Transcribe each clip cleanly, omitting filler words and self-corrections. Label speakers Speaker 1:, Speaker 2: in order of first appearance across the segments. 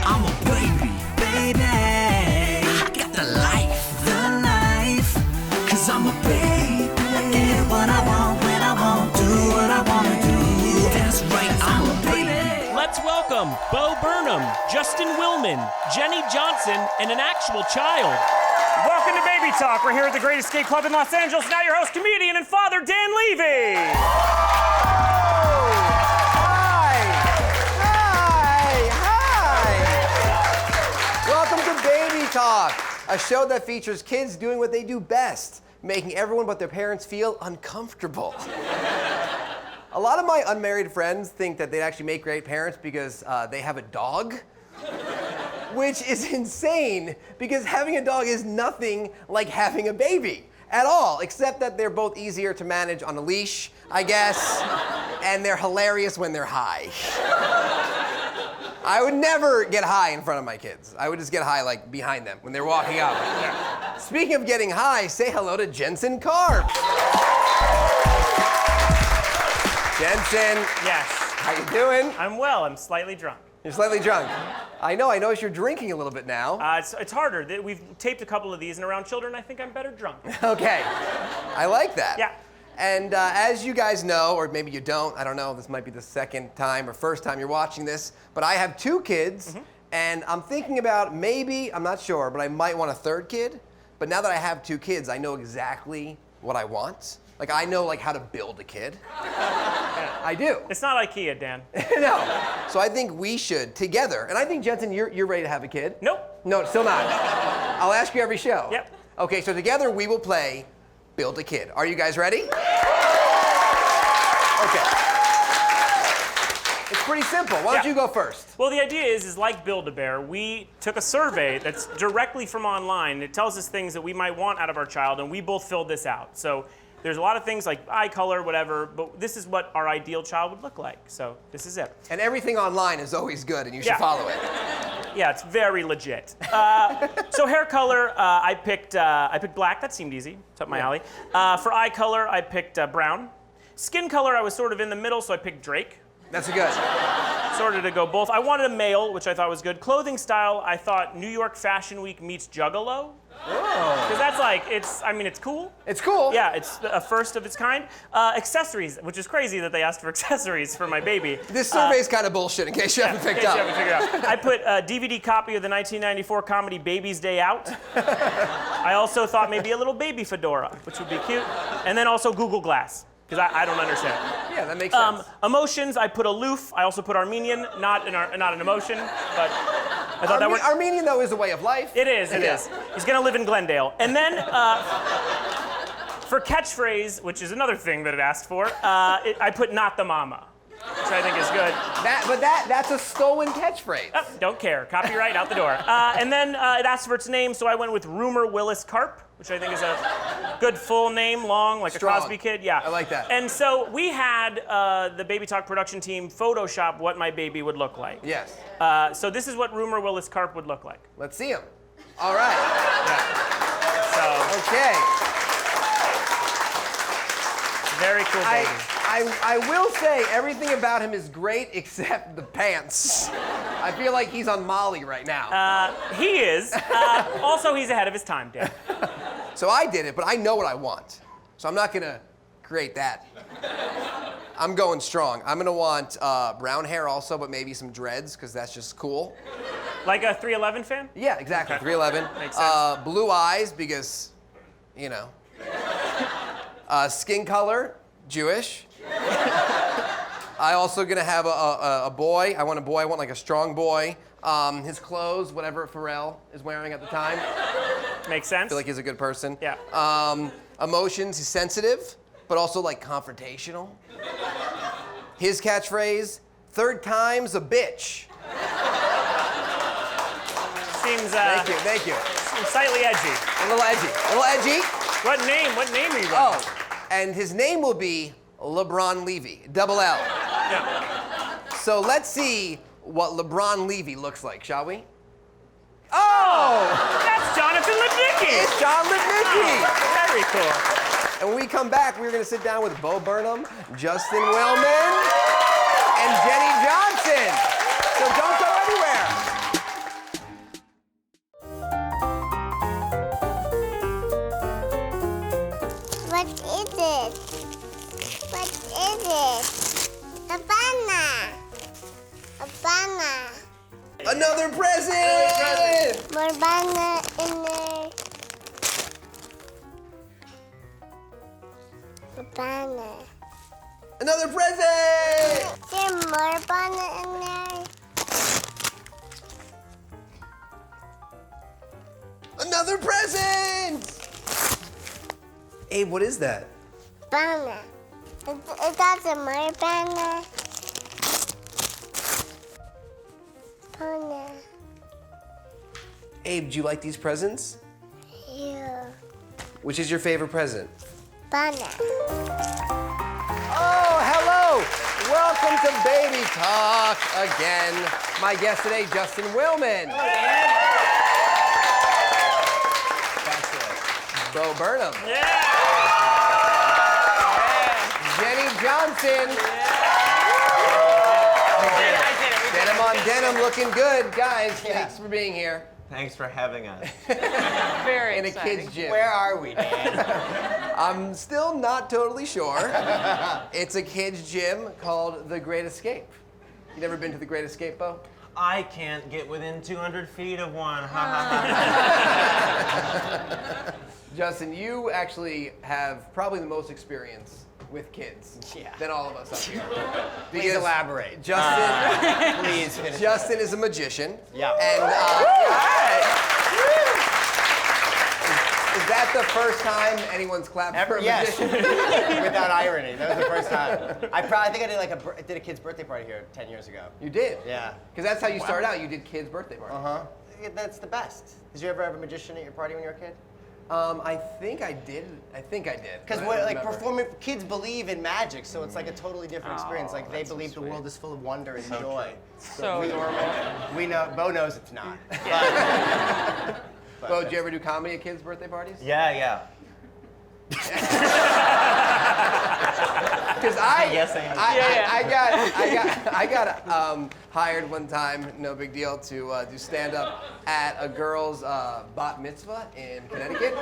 Speaker 1: I'm a baby, baby. I got the life, cause I'm a baby. I get what I want, when I want, do what I wanna do. That's right, I'm a baby.
Speaker 2: Let's welcome Burnham, Justin Willman, Jenny Johnson, and an actual child.
Speaker 3: Welcome to Baby Talk. We're here at the Great Escape Club in Los Angeles. Now your host, comedian and father, Dan Levy.
Speaker 4: Hi. Welcome to Baby Talk, a show that features kids doing what they do best, making everyone but their parents feel uncomfortable. A lot of my unmarried friends think that they'd actually make great parents because they have a dog. Which is insane, because having a dog is nothing like having a baby at all, except that they're both easier to manage on a leash, I guess, and they're hilarious when they're high. I would never get high in front of my kids. I would just get high, like, behind them when they're walking up. Speaking of getting high, say hello to Jensen Karp. Jensen.
Speaker 3: Yes.
Speaker 4: How you doing?
Speaker 3: I'm well. I'm slightly drunk.
Speaker 4: You're slightly drunk. I notice you're drinking a little bit now.
Speaker 3: It's harder. We've taped a couple of these, and around children, I think I'm better drunk.
Speaker 4: Okay. I like that.
Speaker 3: Yeah.
Speaker 4: And as you guys know, or maybe you don't, I don't know, this might be the second time or first time you're watching this, but I have 2 kids, and I'm thinking about maybe, I'm not sure, but I might want a 3rd kid. But now that I have 2 kids, I know exactly what I want. Like, I know, like, how to build a kid. I do.
Speaker 3: It's not IKEA, Dan.
Speaker 4: No. So I think we should, together, and I think, Jensen, you're ready to have a kid.
Speaker 3: Nope.
Speaker 4: No, still not. I'll ask you every show.
Speaker 3: Yep.
Speaker 4: Okay, so together we will play Build a Kid. Are you guys ready? Okay. It's pretty simple. Why don't you go first?
Speaker 3: Well, the idea is like Build-A-Bear, we took a survey that's directly from online. It tells us things that we might want out of our child, and we both filled this out. So there's a lot of things like eye color, whatever, but this is what our ideal child would look like. So this is it.
Speaker 4: And everything online is always good, and you should follow it.
Speaker 3: Yeah, it's very legit. So hair color, I picked black. That seemed easy. It's up my alley. For eye color, I picked brown. Skin color, I was sort of in the middle, so I picked Drake.
Speaker 4: That's good.
Speaker 3: Sort of to go both. I wanted a male, which I thought was good. Clothing style, I thought New York Fashion Week meets Juggalo. Because that's like, it's cool.
Speaker 4: It's cool.
Speaker 3: Yeah, it's a first of its kind. Accessories, which is crazy that they asked for accessories for my baby.
Speaker 4: This survey's kind of bullshit, in case you haven't picked up.
Speaker 3: You haven't figured out. I put a DVD copy of the 1994 comedy Baby's Day Out. I also thought maybe a little baby fedora, which would be cute. And then also Google Glass, because I don't understand.
Speaker 4: Yeah, that makes sense.
Speaker 3: Emotions, I put aloof. I also put Armenian, not an emotion, but I thought that worked.
Speaker 4: Armenian, though, is a way of life.
Speaker 3: It is. He's gonna live in Glendale. And then for catchphrase, which is another thing that it asked for, I put not the mama, which I think is good.
Speaker 4: That's a stolen catchphrase.
Speaker 3: Oh, don't care. Copyright out the door. And then it asked for its name, so I went with Rumor Willis Karp, which I think is a good full name, long, like
Speaker 4: Strong.
Speaker 3: a Cosby Kid. Yeah.
Speaker 4: I like that.
Speaker 3: And so we had the Baby Talk production team Photoshop what my baby would look like.
Speaker 4: Yes.
Speaker 3: So this is what Rumor Willis Karp would look like.
Speaker 4: Let's see him. All right.
Speaker 3: So
Speaker 4: Okay.
Speaker 3: very cool baby.
Speaker 4: I will say everything about him is great except the pants. I feel like he's on Molly right now.
Speaker 3: He is. Also, he's ahead of his time, Dan.
Speaker 4: So I did it, but I know what I want. So I'm not gonna create that. I'm going strong. I'm gonna want brown hair also, but maybe some dreads, because that's just cool.
Speaker 3: Like a 311 fan?
Speaker 4: Yeah, exactly,
Speaker 3: Okay.
Speaker 4: 311.
Speaker 3: Makes sense.
Speaker 4: Blue eyes, because, you know. Skin color, Jewish. I also gonna have a boy. I want a boy. I want like a strong boy. His clothes, whatever Pharrell is wearing at the time.
Speaker 3: Makes sense.
Speaker 4: I feel like he's a good person.
Speaker 3: Yeah.
Speaker 4: Emotions, he's sensitive, but also like confrontational. His catchphrase, 3rd time's a bitch.
Speaker 3: Seems
Speaker 4: Thank you.
Speaker 3: seems slightly edgy.
Speaker 4: A little edgy.
Speaker 3: What name are you running?
Speaker 4: Oh, and his name will be LeBron Levy, double L.
Speaker 3: Yeah.
Speaker 4: So let's see what LeBron Levy looks like, shall we? Oh!
Speaker 3: That's Jonathan Lipnicki!
Speaker 4: It's John Lipnicki!
Speaker 3: Oh, very cool.
Speaker 4: And when we come back, we're gonna sit down with Burnham, Justin Willman, and Jenny Johnson. So don't go anywhere. Another present!
Speaker 5: More banana in there. Banana.
Speaker 4: Another present!
Speaker 5: Is there more banana in there?
Speaker 4: Another present! Abe, what is that?
Speaker 5: Banana. Is that the more banana? Banana.
Speaker 4: Abe, do you like these presents?
Speaker 5: Yeah.
Speaker 4: Which is your favorite present?
Speaker 5: Banana.
Speaker 4: Oh, hello! Welcome to Baby Talk again. My guest today, Justin Willman. Bo Burnham. Jenny Johnson. Denim on denim, looking good. Guys, thanks for being here.
Speaker 6: Thanks for having us.
Speaker 7: Very
Speaker 4: In a
Speaker 7: exciting.
Speaker 4: kid's gym.
Speaker 8: Where are we, Dan?
Speaker 4: I'm still not totally sure. It's a kid's gym called The Great Escape. You never been to The Great Escape, Bo?
Speaker 6: I can't get within 200 feet of one.
Speaker 4: Justin, you actually have probably the most experience with kids than all of us up here.
Speaker 8: Please elaborate.
Speaker 4: Justin,
Speaker 8: Please finish.
Speaker 4: Justin is a magician.
Speaker 8: Yeah.
Speaker 4: And is that the first time anyone's clapped for a
Speaker 8: Yes.
Speaker 4: magician?
Speaker 8: Without irony. That was the first time. I think I did a kid's birthday party here 10 years ago.
Speaker 4: You did?
Speaker 8: Yeah.
Speaker 4: Because that's how you started out. You did kids' birthday parties.
Speaker 8: Uh-huh. That's the best. Did you ever have a magician at your party when you were a kid?
Speaker 4: I think I did.
Speaker 8: Because
Speaker 4: but I don't remember.
Speaker 8: performing kids believe in magic, so it's like a totally different experience. Like they believe the world is full of wonder and joy.
Speaker 7: So normal.
Speaker 8: We know. Bo knows it's not.
Speaker 4: Bo, did you ever do comedy at kids' birthday parties?
Speaker 6: Yeah.
Speaker 4: Because
Speaker 6: Yes,
Speaker 4: I got hired one time, no big deal, to do stand-up at a girl's bat mitzvah in Connecticut,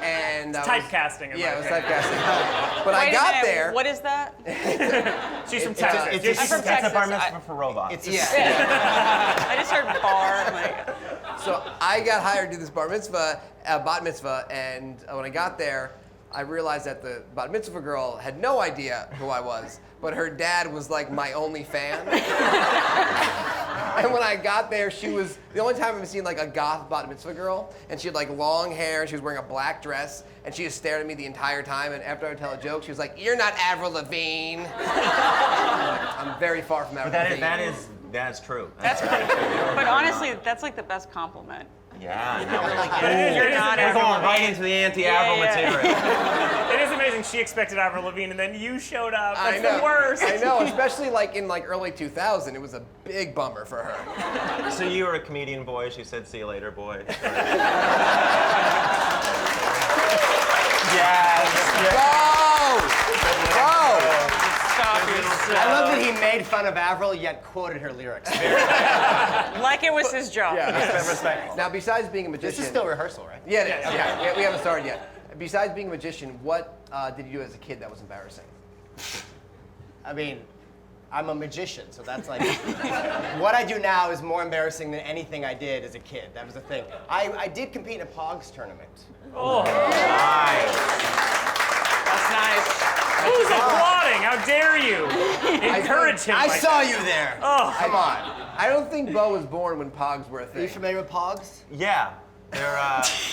Speaker 4: and
Speaker 3: Typecasting.
Speaker 4: Yeah, it was typecasting. But I
Speaker 7: Wait a
Speaker 4: got
Speaker 7: minute,
Speaker 4: there.
Speaker 7: What is that?
Speaker 3: She's from Texas.
Speaker 7: I'm from
Speaker 6: That's
Speaker 7: Texas.
Speaker 6: a bar mitzvah for robots.
Speaker 8: It's a
Speaker 7: I just heard bar. I'm like,
Speaker 4: So I got hired to do this bat mitzvah, and when I got there, I realized that the bat mitzvah girl had no idea who I was, but her dad was like my only fan. And when I got there, she was the only time I've seen like a goth bat mitzvah girl, and she had like long hair, and she was wearing a black dress, and she just stared at me the entire time. And after I would tell a joke, she was like, "You're not Avril Lavigne." I'm very far from Avril Lavigne.
Speaker 6: That is true.
Speaker 7: that's pretty cool. But honestly, that's like the best compliment.
Speaker 6: Yeah. Now we're like,
Speaker 7: You're not
Speaker 6: we're
Speaker 7: Avril
Speaker 6: going right
Speaker 7: Lavigne.
Speaker 6: into the anti-Avril
Speaker 7: Yeah.
Speaker 6: material.
Speaker 3: It is amazing. She expected Avril Lavigne, and then you showed up. That's
Speaker 4: I know.
Speaker 3: the worst.
Speaker 4: I know, especially like in like early 2000, it was a big bummer for her.
Speaker 6: So you were a comedian boy. She said, "See you later, boy."
Speaker 7: Stop yourself.
Speaker 8: I love that he made fun of Avril yet quoted her lyrics.
Speaker 7: Like it was his job.
Speaker 8: Respect.
Speaker 4: Now, besides being a magician,
Speaker 8: This is still rehearsal, right?
Speaker 4: yeah, it is. Okay, we haven't started yet. Besides being a magician, what did you do as a kid that was embarrassing?
Speaker 8: I mean, I'm a magician, so that's like, what I do now is more embarrassing than anything I did as a kid. That was the thing. I did compete in a Pogs tournament.
Speaker 3: Oh,
Speaker 7: That's nice.
Speaker 3: who's applauding? How dare you? Encourage him.
Speaker 8: I
Speaker 3: like
Speaker 8: saw
Speaker 3: that.
Speaker 8: you there.
Speaker 3: Oh,
Speaker 8: Come on.
Speaker 4: I don't think Bo was born when Pogs were a
Speaker 8: Are you
Speaker 4: thing.
Speaker 8: familiar with Pogs?
Speaker 6: Yeah. They're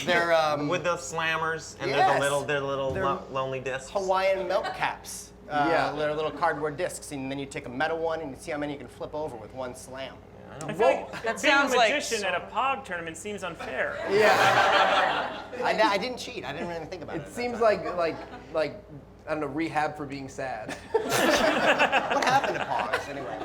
Speaker 8: They're
Speaker 6: with the slammers and
Speaker 8: Yes.
Speaker 6: they're the little
Speaker 8: They're
Speaker 6: lonely discs.
Speaker 8: Hawaiian milk caps.
Speaker 4: Yeah.
Speaker 8: They're little cardboard discs, and then you take a metal one and you see how many you can flip over with one slam.
Speaker 3: I feel like
Speaker 7: That
Speaker 3: being a
Speaker 7: sounds like
Speaker 3: magician at a POG tournament seems unfair.
Speaker 4: Yeah,
Speaker 8: I didn't cheat. I didn't really think about it.
Speaker 4: it seems like I don't know, rehab for being sad.
Speaker 8: What happened to Pogs anyway?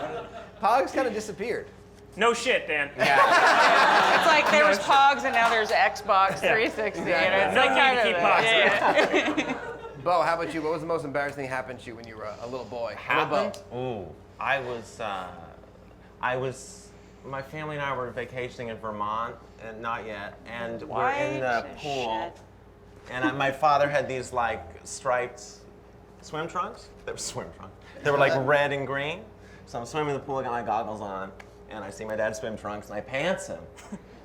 Speaker 4: Pogs kind of disappeared.
Speaker 3: No shit, Dan.
Speaker 7: It's like there was Pogs and now there's Xbox 360. You know? It's
Speaker 3: No
Speaker 7: like
Speaker 3: need
Speaker 7: kind
Speaker 3: to
Speaker 7: of
Speaker 3: keep
Speaker 7: that.
Speaker 3: Pogs.
Speaker 7: Yeah.
Speaker 4: Bo, how about you? What was the most embarrassing thing that happened to you when you were a little boy?
Speaker 6: Happened? Ooh, I was, my family and I were vacationing in Vermont, and not yet, and we're in the pool, and my father had these like striped swim trunks. They were swim trunks. They were like red and green. So I'm swimming in the pool, I got my goggles on, and I see my dad's swim trunks, and I pants him.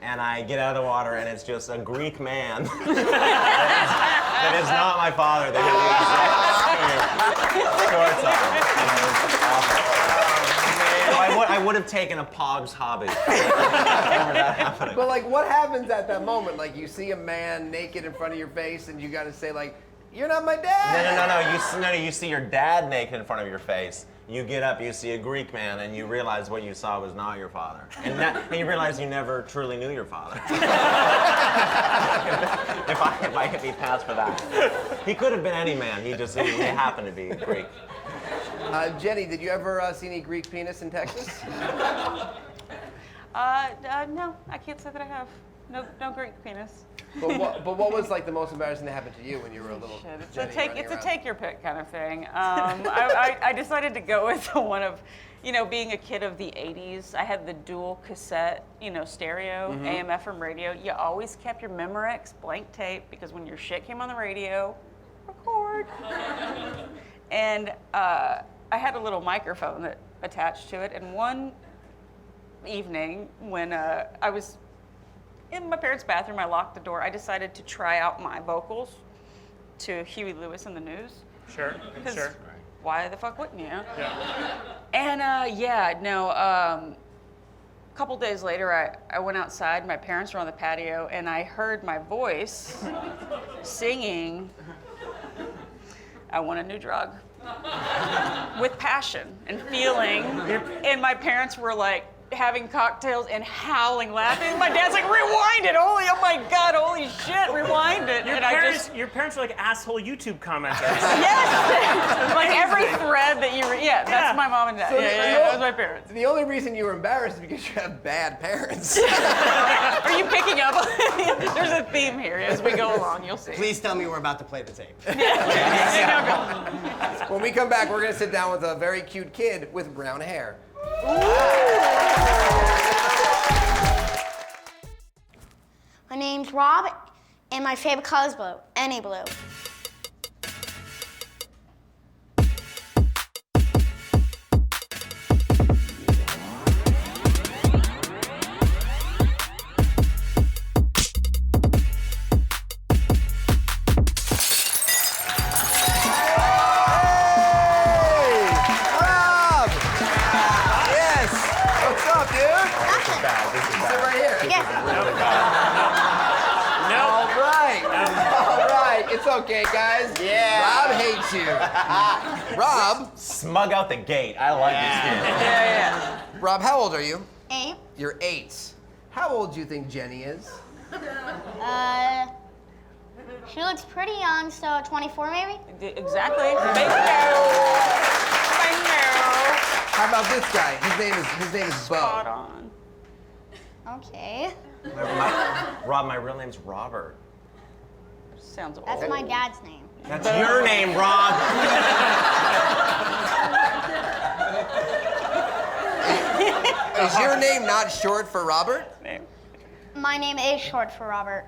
Speaker 6: And I get out of the water, and it's just a Greek man. that is not my father. They had the exact same shorts on. And it was awful. So I would have taken a Pogs hobby. That happening.
Speaker 4: But like, what happens at that moment? Like, you see a man naked in front of your face, and you got to say like, "You're not my dad."
Speaker 6: No. You see your dad naked in front of your face. You get up, you see a Greek man, and you realize what you saw was not your father. And you realize you never truly knew your father. if I could be passed for that. He could have been any man. He happened to be Greek.
Speaker 4: Jenny, did you ever see any Greek penis in Texas?
Speaker 7: No, I can't say that I have. No Greek penis.
Speaker 4: But what was like the most embarrassing that happened to you when you were a little Jenny
Speaker 7: It's a take your pick kind of thing. I decided to go with the one of, being a kid of the 80s. I had the dual cassette, stereo, AM/FM radio. You always kept your Memorex blank tape because when your shit came on the radio, record. And I had a little microphone that attached to it. And one evening when I was in my parents' bathroom, I locked the door. I decided to try out my vocals to Huey Lewis and the News.
Speaker 3: Sure.
Speaker 7: Why the fuck wouldn't you?
Speaker 3: Yeah.
Speaker 7: And a couple days later, I went outside. My parents were on the patio, and I heard my voice singing, "I want a new drug," with passion and feeling. And my parents were like, having cocktails and howling, laughing. My dad's like, "Rewind it! Oh my God! Holy shit! Rewind it!"
Speaker 3: Your parents are like asshole YouTube commenters.
Speaker 7: Yes, like every thread that you that's my mom and dad.
Speaker 4: So
Speaker 7: that was my parents.
Speaker 4: The only reason you were embarrassed is because you have bad parents.
Speaker 7: Are you picking up? There's a theme here as we go along. You'll see.
Speaker 8: Please tell me we're about to play the tape.
Speaker 4: When we come back, we're gonna sit down with a very cute kid with brown hair.
Speaker 5: My name's Rob, and my favorite color is blue. Any blue.
Speaker 4: It's okay, guys.
Speaker 8: Yeah.
Speaker 4: Rob hates you. Rob.
Speaker 6: Smug out the gate. I like this kid.
Speaker 7: Yeah.
Speaker 4: Rob, how old are you?
Speaker 5: 8.
Speaker 4: You're 8. How old do you think Jenny is?
Speaker 5: She looks pretty young, so 24 maybe?
Speaker 7: Exactly. Bingo.
Speaker 4: How about this guy? His name is Bo.
Speaker 7: Spot on.
Speaker 5: Okay.
Speaker 6: Rob, my real name's Robert.
Speaker 7: Sounds old.
Speaker 5: That's my dad's name.
Speaker 6: That's your name, Rob.
Speaker 4: Is your name not short for Robert?
Speaker 5: My name is short for Robert.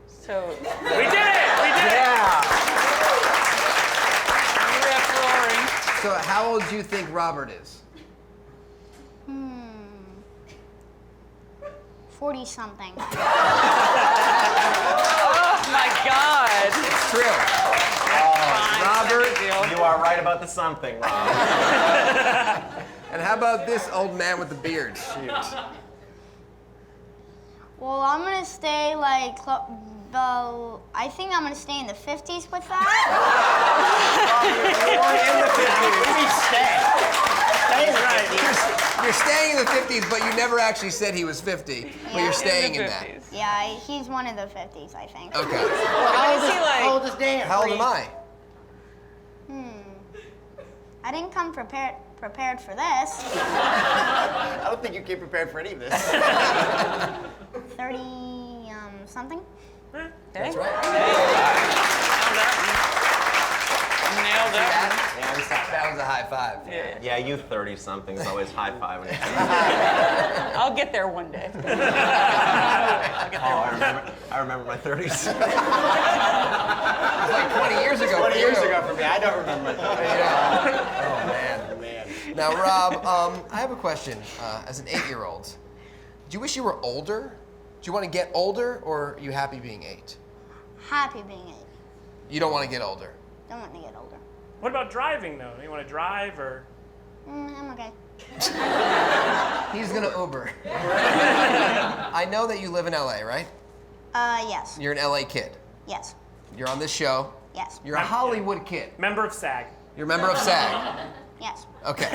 Speaker 7: So
Speaker 3: We did it!
Speaker 6: Yeah.
Speaker 4: So how old do you think Robert is?
Speaker 5: 40-something.
Speaker 7: Oh my God.
Speaker 4: It's true. Robert,
Speaker 6: You are right about the something, Rob.
Speaker 4: and how about this old man with the beard? Shoot.
Speaker 5: Well, I'm gonna stay like, I think I'm gonna stay in the 50s with that.
Speaker 4: You're staying in the 50s, but you never actually said he was 50. But you're staying in that.
Speaker 5: Yeah, he's one of the 50s, I think.
Speaker 4: Okay.
Speaker 8: How old is Dan?
Speaker 4: How old am I?
Speaker 5: I didn't come prepared for this.
Speaker 8: I don't think you came prepared for any of this.
Speaker 5: 30 something.
Speaker 4: That's right.
Speaker 7: Nailed it.
Speaker 4: That was a high five.
Speaker 6: Yeah, you 30-somethings always high-fiving.
Speaker 7: I'll get there one day.
Speaker 6: I remember my 30s.
Speaker 4: It was like 20 years ago.
Speaker 8: 20 years ago for me. I don't remember.
Speaker 4: Oh, man. Now, Rob, I have a question. As an 8-year-old, do you wish you were older? Do you want to get older, or are you happy being 8?
Speaker 5: Happy being 8.
Speaker 4: You don't want to get older.
Speaker 5: Don't want to get older.
Speaker 3: What about driving, though? Do you want to drive, or?
Speaker 5: I'm okay.
Speaker 4: He's gonna Uber. I know that you live in LA, right?
Speaker 5: Yes.
Speaker 4: You're an LA kid.
Speaker 5: Yes.
Speaker 4: You're on this show.
Speaker 5: Yes.
Speaker 4: You're a Hollywood kid.
Speaker 3: Member of SAG.
Speaker 4: You're a member of SAG.
Speaker 5: Yes.
Speaker 4: Okay.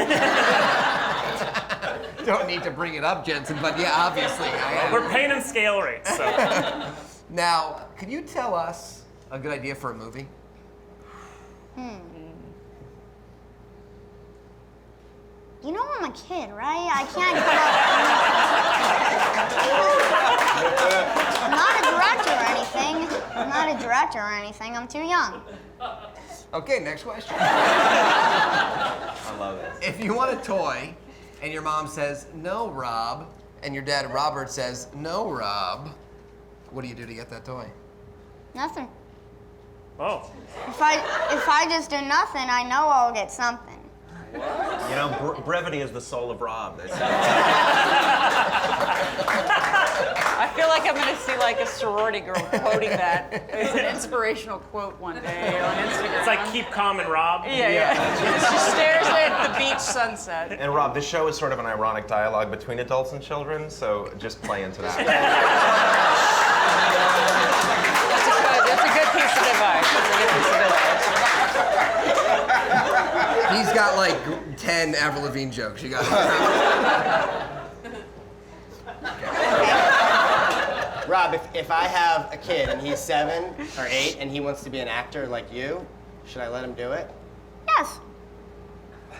Speaker 4: Don't need to bring it up, Jensen, but yeah, obviously I am.
Speaker 3: We're paying him scale rates, so.
Speaker 4: Now, could you tell us a good idea for a movie?
Speaker 5: You know I'm a kid, right? I can't I'm not a director or anything. I'm not a director or anything. I'm too young.
Speaker 4: Okay, next question.
Speaker 6: I love it.
Speaker 4: If you want a toy and your mom says, no, Rob, and your dad, Robert, says, no, Rob, what do you do to get that toy?
Speaker 5: Nothing.
Speaker 3: Oh.
Speaker 5: If I just do nothing, I know I'll get something.
Speaker 6: You know, brevity is the soul of Rob.
Speaker 7: I feel like I'm going to see like a sorority girl quoting that. It's an inspirational quote one day on Instagram.
Speaker 3: It's like keep calm and Rob.
Speaker 7: Yeah. She stares at the beach sunset.
Speaker 6: And Rob, this show is sort of an ironic dialogue between adults and children, so just play into that.
Speaker 7: That's a good piece of advice.
Speaker 4: He's got like 10 Avril Lavigne jokes. You got it.
Speaker 8: Rob, if I have a kid and he's 7 or 8 and he wants to be an actor like you, should I let him do it?
Speaker 5: Yes.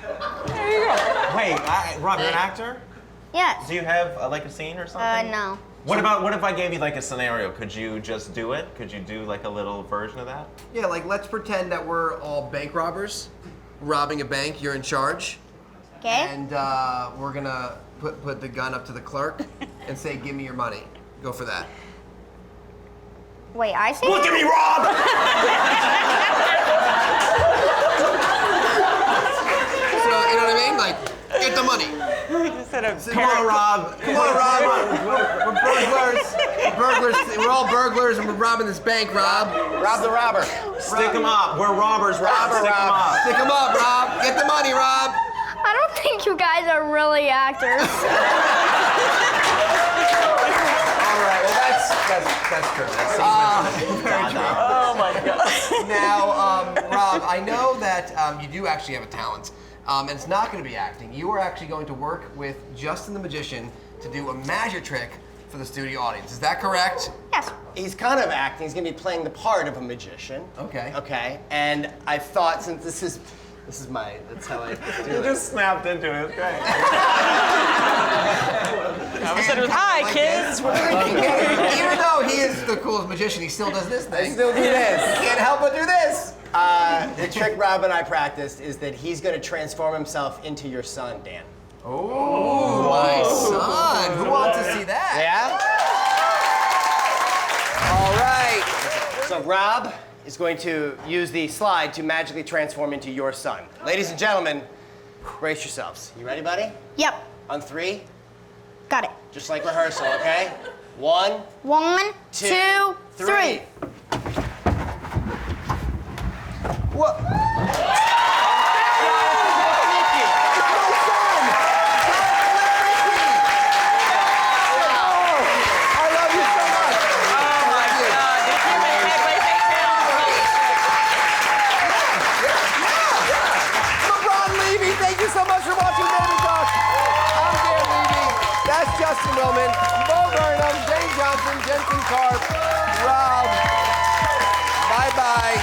Speaker 7: There you go.
Speaker 6: Wait, Rob, you're an actor?
Speaker 5: Yes.
Speaker 6: Do you have like a scene or something?
Speaker 5: No.
Speaker 6: What if I gave you like a scenario? Could you just do it? Could you do like a little version of that?
Speaker 4: Yeah, like let's pretend that we're all bank robbers, robbing a bank. You're in charge.
Speaker 5: Okay.
Speaker 4: And we're gonna put the gun up to the clerk and say, "Give me your money." Go for that.
Speaker 5: Wait, I say
Speaker 6: Look at me, Rob!
Speaker 4: So you know what I mean? Like, get the money. Come on, Rob. Come on, Rob. We're burglars. We're all burglars, and we're robbing this bank, Rob.
Speaker 8: Rob the robber.
Speaker 6: Stick 'em up. We're robbers, Rob. Stick 'em up.
Speaker 4: Stick 'em up, Rob. Get the money, Rob.
Speaker 5: I don't think you guys are really actors.
Speaker 4: All right. Well, that's true. That's very true.
Speaker 7: Oh my God.
Speaker 4: Now, Rob, I know that you do actually have a talent, and it's not going to be acting. You are actually going to work with Justin the Magician to do a magic trick for the studio audience. Is that correct?
Speaker 5: Yes.
Speaker 8: He's kind of acting. He's going to be playing the part of a magician.
Speaker 4: Okay.
Speaker 8: Okay. And I thought, since that's how I do
Speaker 6: You
Speaker 8: it.
Speaker 6: just snapped into it. Great.
Speaker 7: I said, "Hi, kids."
Speaker 4: Even though he is the coolest magician, he still does this thing.
Speaker 8: I still do this.
Speaker 4: He can't help but do this.
Speaker 8: The trick Rob and I practiced is that he's going to transform himself into your son, Dan.
Speaker 4: Oh, my son. Who wants to see that?
Speaker 8: Yeah? All right. So Rob is going to use the slide to magically transform into your son. Ladies and gentlemen, brace yourselves. You ready, buddy?
Speaker 5: Yep.
Speaker 8: On 3,
Speaker 5: Got it.
Speaker 8: just like rehearsal, okay? 1,
Speaker 5: 1, 2, 3.
Speaker 8: What?
Speaker 4: Justin Willman, Burnham, DJ Jensen Karp, Rob. Bye-bye.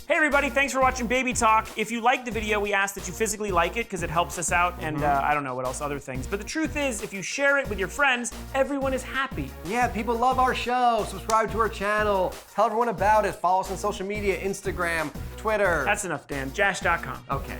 Speaker 3: Hey everybody, thanks for watching Baby Talk. If you liked the video, we ask that you physically like it because it helps us out, and I don't know what else, other things. But the truth is, if you share it with your friends, everyone is happy.
Speaker 4: Yeah, people love our show. Subscribe to our channel. Tell everyone about it. Follow us on social media, Instagram, Twitter.
Speaker 3: That's enough, Dan. Jash.com.
Speaker 4: Okay.